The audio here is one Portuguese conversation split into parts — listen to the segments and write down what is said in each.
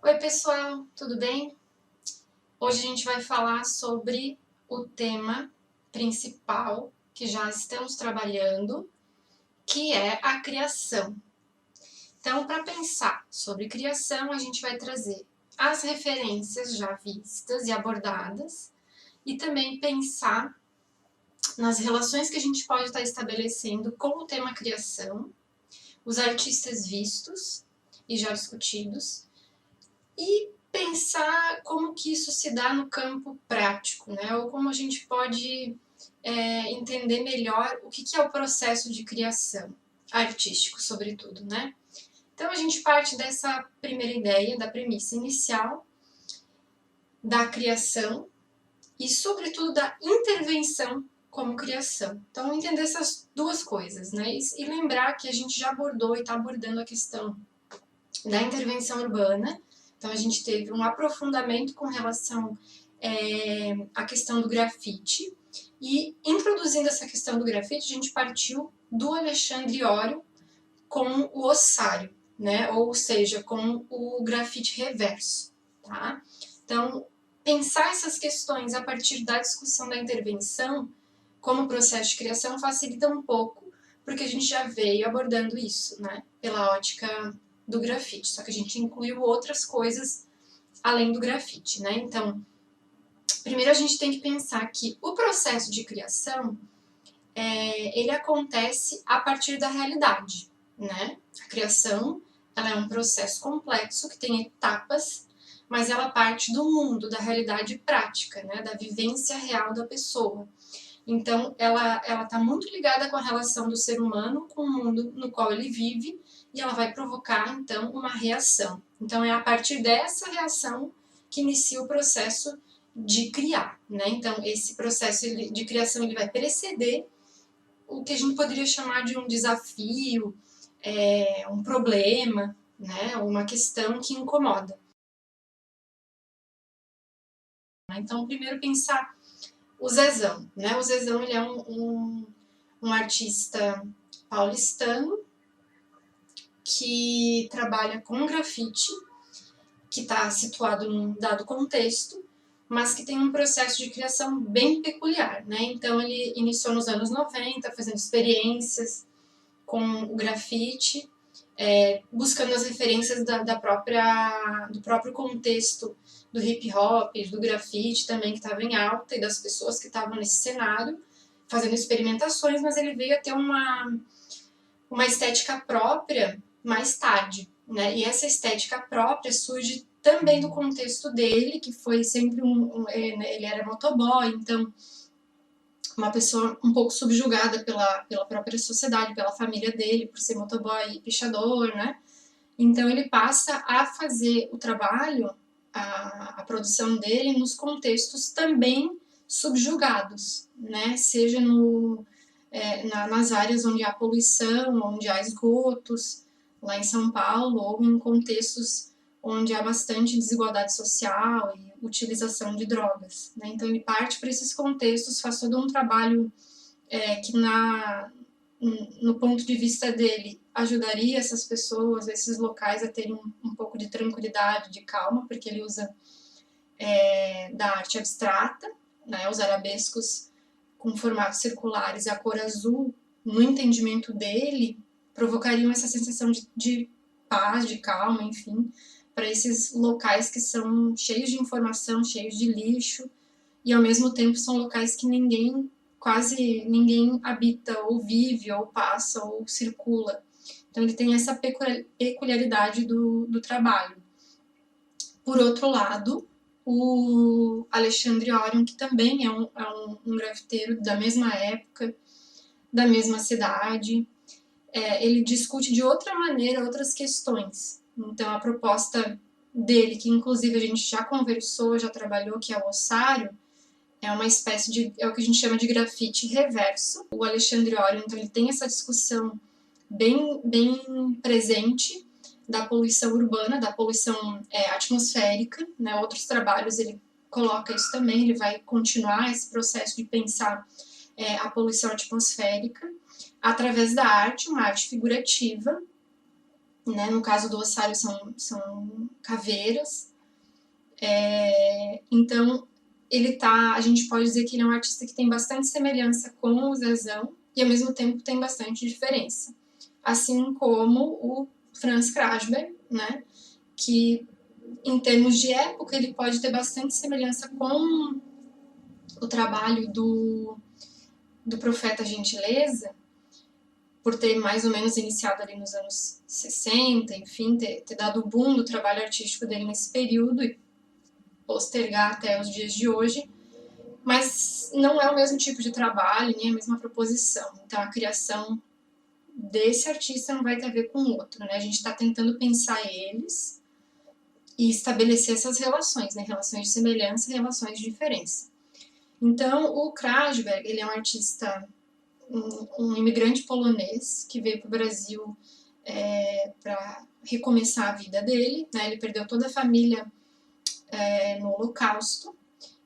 Oi pessoal, tudo bem? Hoje a gente vai falar sobre o tema principal que já estamos trabalhando, que é a criação. Então, para pensar sobre criação, a gente vai trazer as referências já vistas e abordadas e também pensar nas relações que a gente pode estar estabelecendo com o tema criação, os artistas vistos e já discutidos, e pensar como que isso se dá no campo prático, né? Ou como a gente pode entender melhor o que é o processo de criação artístico, sobretudo, né? Então a gente parte dessa primeira ideia, da premissa inicial da criação e, sobretudo, da intervenção como criação. Então, entender essas duas coisas, né? E lembrar que a gente já abordou e está abordando a questão da intervenção urbana. Então, a gente teve um aprofundamento com relação à questão do grafite. E, introduzindo essa questão do grafite, a gente partiu do Alexandre Orio com o ossário, né? Ou seja, com o grafite reverso. Tá? Então, pensar essas questões a partir da discussão da intervenção como processo de criação facilita um pouco, porque a gente já veio abordando isso, né? Pela ótica do grafite, só que a gente incluiu outras coisas além do grafite, né? Então, primeiro a gente tem que pensar que o processo de criação ele acontece a partir da realidade, né? A criação ela é um processo complexo que tem etapas, mas ela parte do mundo, da realidade prática, né? Da vivência real da pessoa. Então, ela está muito ligada com a relação do ser humano com o mundo no qual ele vive e ela vai provocar, então, uma reação. Então, é a partir dessa reação que inicia o processo de criar, né? Então, esse processo de criação ele vai preceder o que a gente poderia chamar de um desafio, um problema, né? Uma questão que incomoda. Então, primeiro pensar o Zezão, né? O Zezão ele é um artista paulistano que trabalha com grafite, que está situado num dado contexto, mas que tem um processo de criação bem peculiar, né? Então ele iniciou nos anos 90, fazendo experiências com o grafite, buscando as referências do próprio contexto do hip hop, do grafite também que estava em alta e das pessoas que estavam nesse cenário, fazendo experimentações, mas ele veio a ter uma estética própria mais tarde, né? E essa estética própria surge também do contexto dele, que foi sempre ele era motoboy, então uma pessoa um pouco subjugada pela própria sociedade, pela família dele, por ser motoboy e pichador, né? Então ele passa a fazer o trabalho, a produção dele nos contextos também subjugados, né? Seja nas áreas onde há poluição, onde há esgotos, lá em São Paulo, ou em contextos onde há bastante desigualdade social e utilização de drogas, né? Então ele parte para esses contextos, faz todo um trabalho que no ponto de vista dele ajudaria essas pessoas, esses locais a terem um pouco de tranquilidade, de calma, porque ele usa da arte abstrata, né? Os arabescos com formatos circulares e a cor azul, no entendimento dele, provocariam essa sensação de paz, de calma, enfim, para esses locais que são cheios de informação, cheios de lixo, e ao mesmo tempo são locais que quase ninguém habita, ou vive, ou passa, ou circula. Então ele tem essa peculiaridade do trabalho. Por outro lado, o Alexandre Orion, que também é um grafiteiro da mesma época, da mesma cidade, ele discute de outra maneira outras questões. Então, a proposta dele, que inclusive a gente já conversou, já trabalhou, que é o ossário, é uma espécie é o que a gente chama de grafite reverso. O Alexandre Orion, então, ele tem essa discussão bem presente da poluição urbana, da poluição atmosférica, né? Outros trabalhos ele coloca isso também, ele vai continuar esse processo de pensar a poluição atmosférica através da arte, uma arte figurativa, né? No caso do ossário são caveiras. Então, a gente pode dizer que ele é um artista que tem bastante semelhança com o Zezão e ao mesmo tempo tem bastante diferença. Assim como o Franz Krasberg, né? Que em termos de época ele pode ter bastante semelhança com o trabalho do Profeta Gentileza, por ter mais ou menos iniciado ali nos anos 60, enfim, ter dado o boom do trabalho artístico dele nesse período e postergar até os dias de hoje, mas não é o mesmo tipo de trabalho, nem a mesma proposição. Então, a criação desse artista não vai ter a ver com o outro, né? A gente está tentando pensar eles e estabelecer essas relações, né? Relações de semelhança e relações de diferença. Então, o Krasberg, ele é um artista, um imigrante polonês que veio para o Brasil para recomeçar a vida dele, né? Ele perdeu toda a família no Holocausto.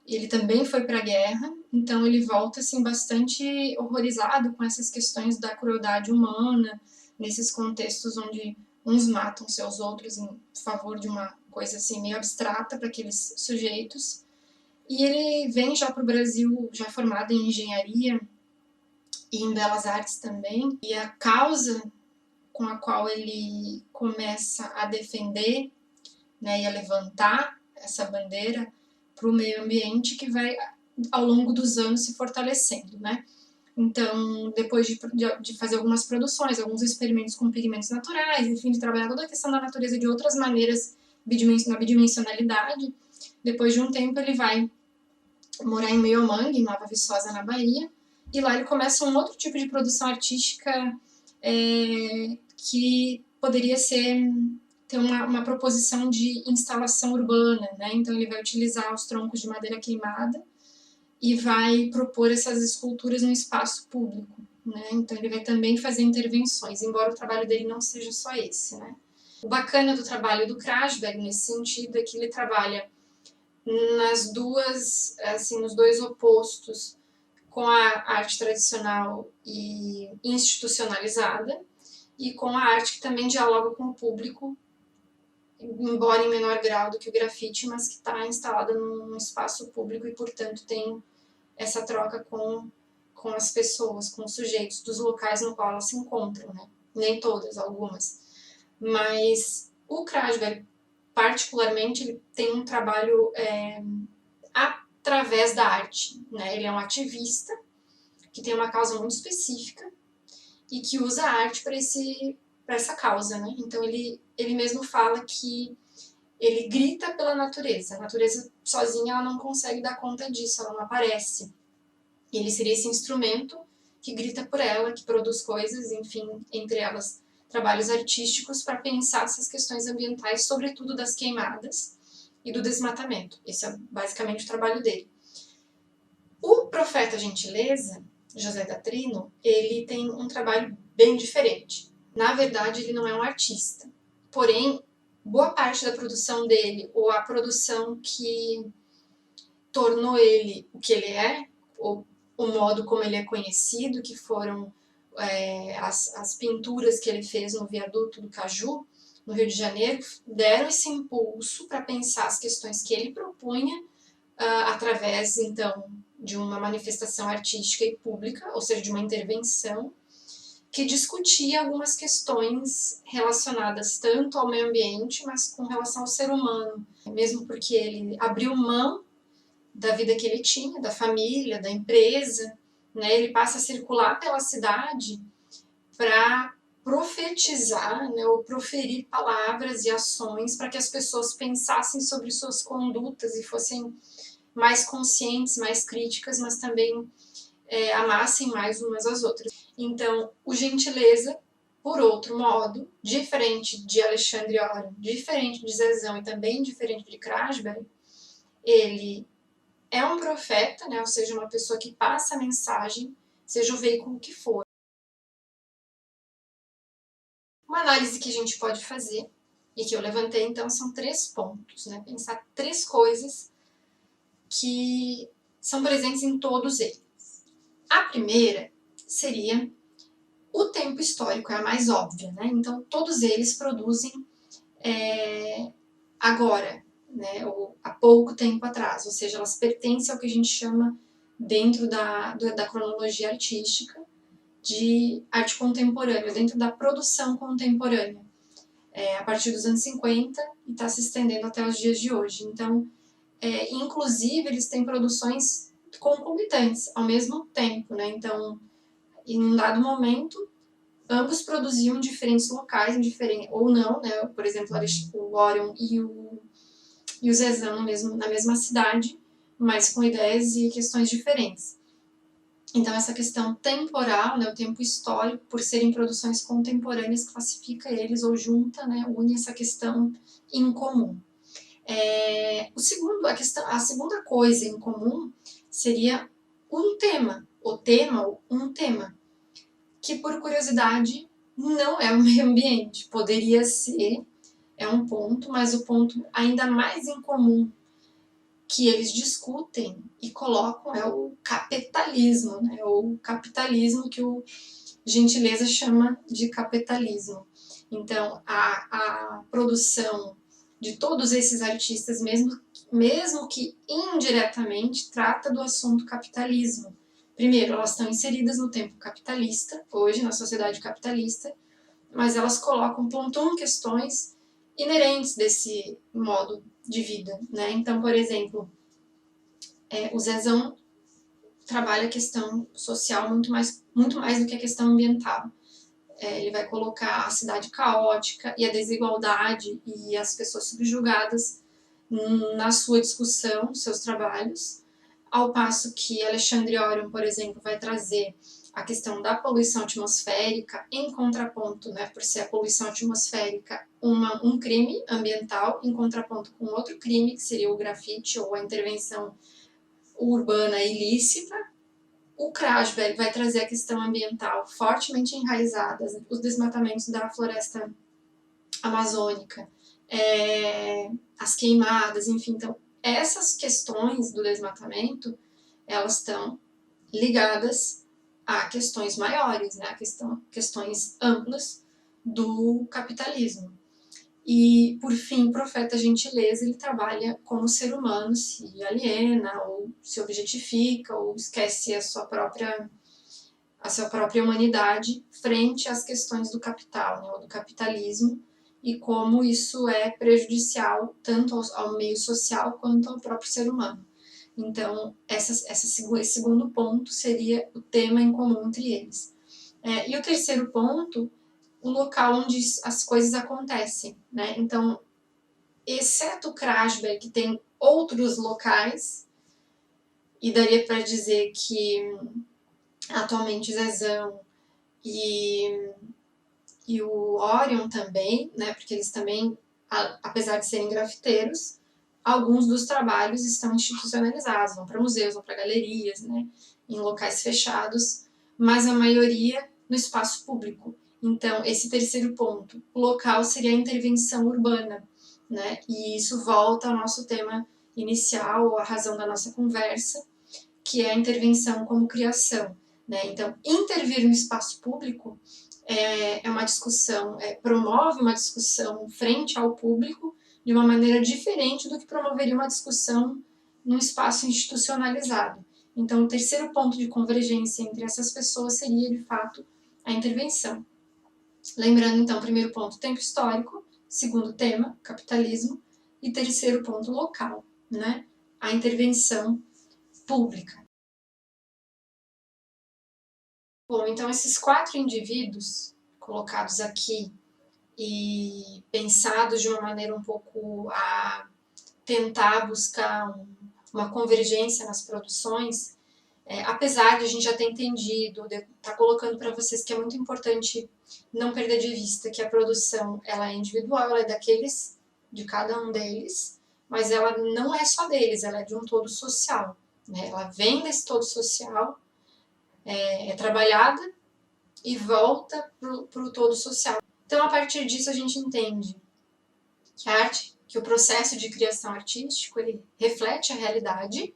Ele também foi para a guerra, então ele volta assim bastante horrorizado com essas questões da crueldade humana, nesses contextos onde uns matam seus outros em favor de uma coisa assim meio abstrata para aqueles sujeitos. E ele vem já para o Brasil já formado em engenharia e em belas artes também, e a causa com a qual ele começa a defender, né, e a levantar essa bandeira para o meio ambiente que vai ao longo dos anos se fortalecendo, né? Então, depois de fazer algumas produções, alguns experimentos com pigmentos naturais, enfim, de trabalhar toda a questão da natureza de outras maneiras na bidimensionalidade, depois de um tempo ele vai morar em Meiomangue, em Nova Viçosa, na Bahia, e lá ele começa um outro tipo de produção artística que poderia ter uma proposição de instalação urbana, né? Então ele vai utilizar os troncos de madeira queimada e vai propor essas esculturas no espaço público, né? Então ele vai também fazer intervenções, embora o trabalho dele não seja só esse, né? O bacana do trabalho do Krasberg nesse sentido é que ele trabalha nos dois opostos, com a arte tradicional e institucionalizada e com a arte que também dialoga com o público, embora em menor grau do que o grafite, mas que está instalada num espaço público e, portanto, tem essa troca com as pessoas, com os sujeitos dos locais no qual elas se encontram, né? Nem todas, algumas. Mas o Krasberg, particularmente, ele tem um trabalho através da arte, né? Ele é um ativista que tem uma causa muito específica e que usa a arte para essa causa, né? Então ele mesmo fala que ele grita pela natureza. A natureza sozinha ela não consegue dar conta disso, ela não aparece. E ele seria esse instrumento que grita por ela, que produz coisas, enfim, entre elas trabalhos artísticos para pensar essas questões ambientais, sobretudo das queimadas e do desmatamento. Esse é basicamente o trabalho dele. O Profeta Gentileza, José da Trino, ele tem um trabalho bem diferente. Na verdade, ele não é um artista. Porém, boa parte da produção dele, ou a produção que tornou ele o que ele é, ou o modo como ele é conhecido, que foram as pinturas que ele fez no viaduto do Caju, no Rio de Janeiro, deram esse impulso para pensar as questões que ele propunha através, então, de uma manifestação artística e pública, ou seja, de uma intervenção, que discutia algumas questões relacionadas tanto ao meio ambiente, mas com relação ao ser humano, mesmo porque ele abriu mão da vida que ele tinha, da família, da empresa, né? Ele passa a circular pela cidade para profetizar, né, ou proferir palavras e ações para que as pessoas pensassem sobre suas condutas e fossem mais conscientes, mais críticas, mas também amassem mais umas às outras. Então, o Gentileza, por outro modo, diferente de Alexandre Oren, diferente de Zezão e também diferente de Krasberg, ele é um profeta, né, ou seja, uma pessoa que passa a mensagem, seja o veículo que for. Uma análise que a gente pode fazer, e que eu levantei então, são 3 pontos, né? Pensar 3 coisas que são presentes em todos eles. A primeira seria O tempo histórico é a mais óbvia, né? Então, todos eles produzem agora, né? Ou há pouco tempo atrás, ou seja, elas pertencem ao que a gente chama, dentro da cronologia artística, de arte contemporânea, dentro da produção contemporânea, a partir dos anos 50 e está se estendendo até os dias de hoje. Então, inclusive, eles têm produções concomitantes ao mesmo tempo, né? Então, em um dado momento, ambos produziam em diferentes locais, ou não, né? Por exemplo, o Orion e o Zezão na mesma cidade, mas com ideias e questões diferentes. Então, essa questão temporal, né, o tempo histórico, por serem produções contemporâneas, classifica eles ou junta, né, une essa questão em comum. A segunda coisa em comum seria um tema, um tema, que por curiosidade não é o meio ambiente, poderia ser, é um ponto, mas o ponto ainda mais em comum que eles discutem e colocam é o capitalismo, né? O capitalismo que o Gentileza chama de capitalismo. Então, a produção de todos esses artistas, mesmo que indiretamente, trata do assunto capitalismo. Primeiro, elas estão inseridas no tempo capitalista, hoje, na sociedade capitalista, mas elas pontuam questões inerentes desse modo de vida, né? Então, por exemplo, o Zezão trabalha a questão social muito mais do que a questão ambiental. Ele vai colocar a cidade caótica e a desigualdade e as pessoas subjugadas na sua discussão, nos seus trabalhos, ao passo que Alexandre Orion, por exemplo, vai trazer a questão da poluição atmosférica em contraponto, né, por ser a poluição atmosférica um crime ambiental, em contraponto com outro crime, que seria o grafite ou a intervenção urbana ilícita. O Krasberg vai trazer a questão ambiental fortemente enraizada, os desmatamentos da floresta amazônica, as queimadas, enfim. Então, essas questões do desmatamento, elas estão ligadas a questões maiores, né? Questões amplas do capitalismo. E, por fim, o Profeta Gentileza, ele trabalha como o ser humano se aliena, ou se objetifica, ou esquece a sua própria humanidade frente às questões do capital, né, ou do capitalismo, e como isso é prejudicial tanto ao meio social quanto ao próprio ser humano. Então, esse segundo ponto seria o tema em comum entre eles. E o terceiro ponto, o local onde as coisas acontecem, né? Então, exceto o Krasberg, que tem outros locais, e daria para dizer que atualmente Zezão e o Orion também, né? Porque eles também, apesar de serem grafiteiros, alguns dos trabalhos estão institucionalizados, vão para museus, vão para galerias, né? Em locais fechados, mas a maioria no espaço público. Então, esse terceiro ponto, o local seria a intervenção urbana, né? E isso volta ao nosso tema inicial, a razão da nossa conversa, que é a intervenção como criação, né? Então, intervir no espaço público é uma discussão, promove uma discussão frente ao público de uma maneira diferente do que promoveria uma discussão num espaço institucionalizado. Então, o terceiro ponto de convergência entre essas pessoas seria, de fato, a intervenção. Lembrando, então, primeiro ponto, tempo histórico, segundo tema, capitalismo, e terceiro ponto, local, né? A intervenção pública. Bom, então esses 4 indivíduos colocados aqui e pensados de uma maneira um pouco a tentar buscar uma convergência nas produções, apesar de a gente já ter entendido, de estar colocando para vocês que é muito importante não perder de vista que a produção ela é individual, ela é de cada um deles, mas ela não é só deles, ela é de um todo social, né? Ela vem desse todo social, é trabalhada e volta para o todo social. Então, a partir disso, a gente entende que o processo de criação artístico, ele reflete a realidade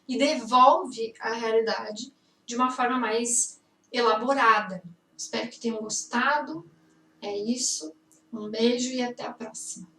e devolve a realidade de uma forma mais elaborada, Espero que tenham gostado. É isso. Um beijo e até a próxima.